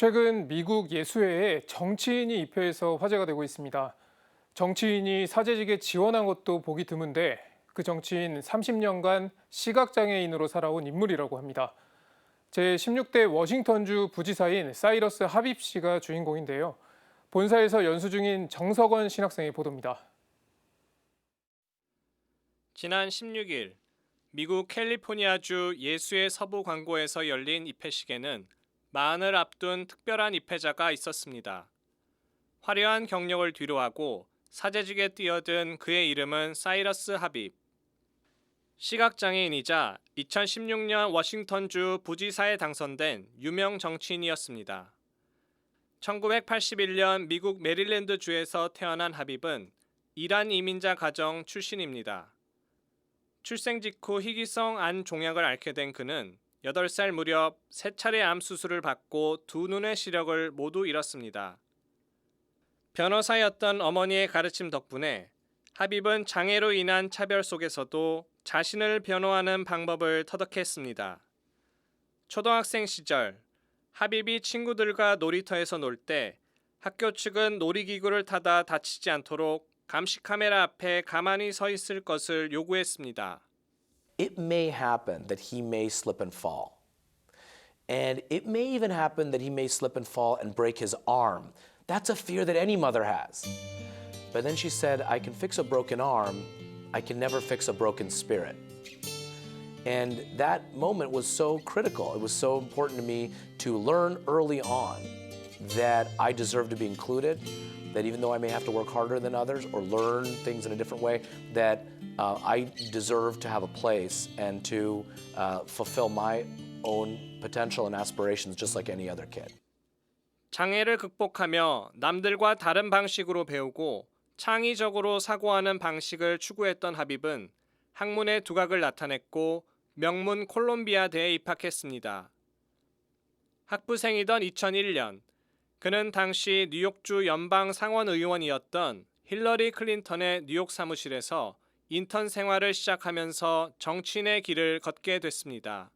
최근 미국 예수회에 정치인이 입회해서 화제가 되고 있습니다. 정치인이 사제직에 지원한 것도 보기 드문데 그 정치인 30년간 시각장애인으로 살아온 인물이라고 합니다. 제16대 워싱턴주 부지사인 사이러스 하빕 씨가 주인공인데요. 본사에서 연수 중인 정석원 신학생의 보도입니다. 지난 16일 미국 캘리포니아주 예수의 서부 광고에서 열린 입회식에는 마흔을 앞둔 특별한 입회자가 있었습니다. 화려한 경력을 뒤로하고 사제직에 뛰어든 그의 이름은 사이러스 하빕. 시각장애인이자 2016년 워싱턴주 부지사에 당선된 유명 정치인이었습니다. 1981년 미국 메릴랜드주에서 태어난 하빕은 이란 이민자 가정 출신입니다. 출생 직후 희귀성 안 종양을 앓게 된 그는 8살 무렵 3차례 암 수술을 받고 두 눈의 시력을 모두 잃었습니다. 변호사였던 어머니의 가르침 덕분에 하빕은 장애로 인한 차별 속에서도 자신을 변호하는 방법을 터득했습니다. 초등학생 시절 하빕이 친구들과 놀이터에서 놀 때 학교 측은 놀이기구를 타다 다치지 않도록 감시 카메라 앞에 가만히 서 있을 것을 요구했습니다. It may happen that he may slip and fall. And it may even happen that he may slip and fall and break his arm. That's a fear that any mother has. But then she said, I can fix a broken arm, I can never fix a broken spirit. And that moment was so critical. It was so important to me to learn early on that I deserve to be included, that even though I may have to work harder than others or learn things in a different way, that I deserve to have a place and to fulfill my own potential and aspirations just like any other kid. 장애를 극복하며 남들과 다른 방식으로 배우고 창의적으로 사고하는 방식을 추구했던 하빕은 학문의 두각을 나타냈고 명문 콜롬비아대에 입학했습니다. 학부생이던 2001년 그는 당시 뉴욕주 연방 상원의원이었던 힐러리 클린턴의 뉴욕 사무실에서 인턴 생활을 시작하면서 정치인의 길을 걷게 됐습니다.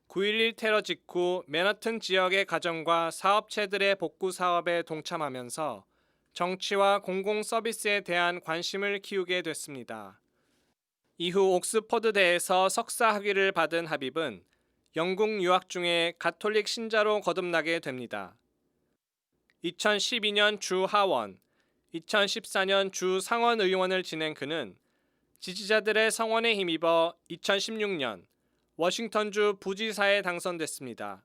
9.11 테러 직후 맨하튼 지역의 가정과 사업체들의 복구 사업에 동참하면서 정치와 공공 서비스에 대한 관심을 키우게 됐습니다. 이후 옥스퍼드대에서 석사 학위를 받은 하빕은 영국 유학 중에 가톨릭 신자로 거듭나게 됩니다. 2012년 주 하원, 2014년 주 상원 의원을 지낸 그는 지지자들의 성원에 힘입어 2016년 워싱턴주 부지사에 당선됐습니다.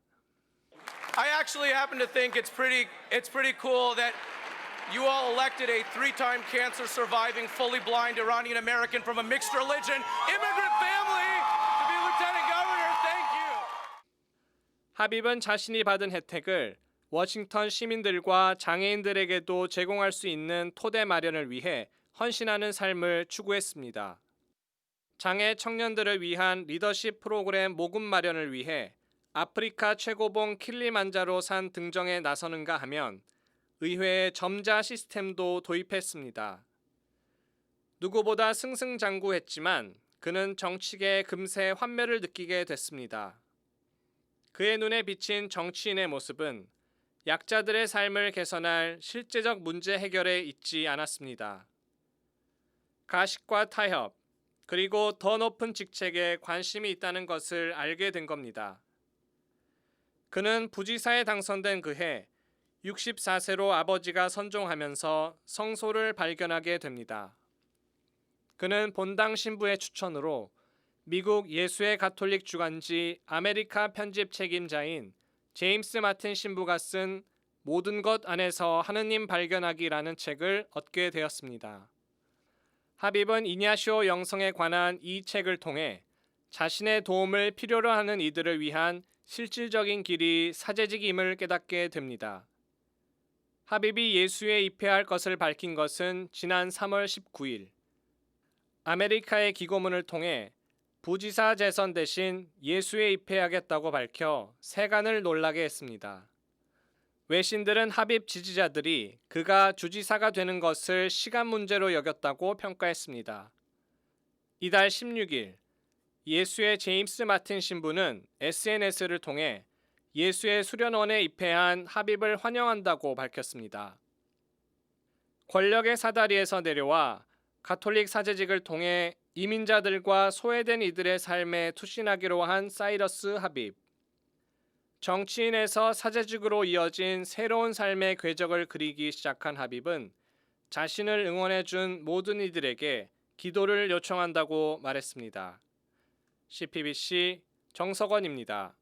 I actually happen to think it's pretty cool that you all elected a 3-time cancer surviving, fully blind Iranian American from a mixed religion immigrant family to be lieutenant governor. Thank you. 하빕은 자신이 받은 혜택을 워싱턴 시민들과 장애인들에게도 제공할 수 있는 토대 마련을 위해 헌신하는 삶을 추구했습니다. 장애 청년들을 위한 리더십 프로그램 모금 마련을 위해 아프리카 최고봉 킬리만자로 산 등정에 나서는가 하면 의회의 점자 시스템도 도입했습니다. 누구보다 승승장구했지만 그는 정치계의 금세 환멸을 느끼게 됐습니다. 그의 눈에 비친 정치인의 모습은 약자들의 삶을 개선할 실제적 문제 해결에 있지 않았습니다. 가식과 타협, 그리고 더 높은 직책에 관심이 있다는 것을 알게 된 겁니다. 그는 부지사에 당선된 그해 64세로 아버지가 선종하면서 성소를 발견하게 됩니다. 그는 본당 신부의 추천으로 미국 예수의 가톨릭 주간지 아메리카 편집 책임자인 제임스 마틴 신부가 쓴 모든 것 안에서 하느님 발견하기라는 책을 얻게 되었습니다. 하빕은 이냐시오 영성에 관한 이 책을 통해 자신의 도움을 필요로 하는 이들을 위한 실질적인 길이 사제직임을 깨닫게 됩니다. 하빕이 예수에 입회할 것을 밝힌 것은 지난 3월 19일. 아메리카의 기고문을 통해 부지사 재선 대신 예수에 입회하겠다고 밝혀 세간을 놀라게 했습니다. 외신들은 하빕 지지자들이 그가 주지사가 되는 것을 시간 문제로 여겼다고 평가했습니다. 이달 16일 예수의 제임스 마틴 신부는 SNS를 통해 예수의 수련원에 입회한 하빕을 환영한다고 밝혔습니다. 권력의 사다리에서 내려와 가톨릭 사제직을 통해 이민자들과 소외된 이들의 삶에 투신하기로 한 사이러스 하빕. 정치인에서 사제직으로 이어진 새로운 삶의 궤적을 그리기 시작한 하빕은 자신을 응원해준 모든 이들에게 기도를 요청한다고 말했습니다. CPBC 정석원입니다.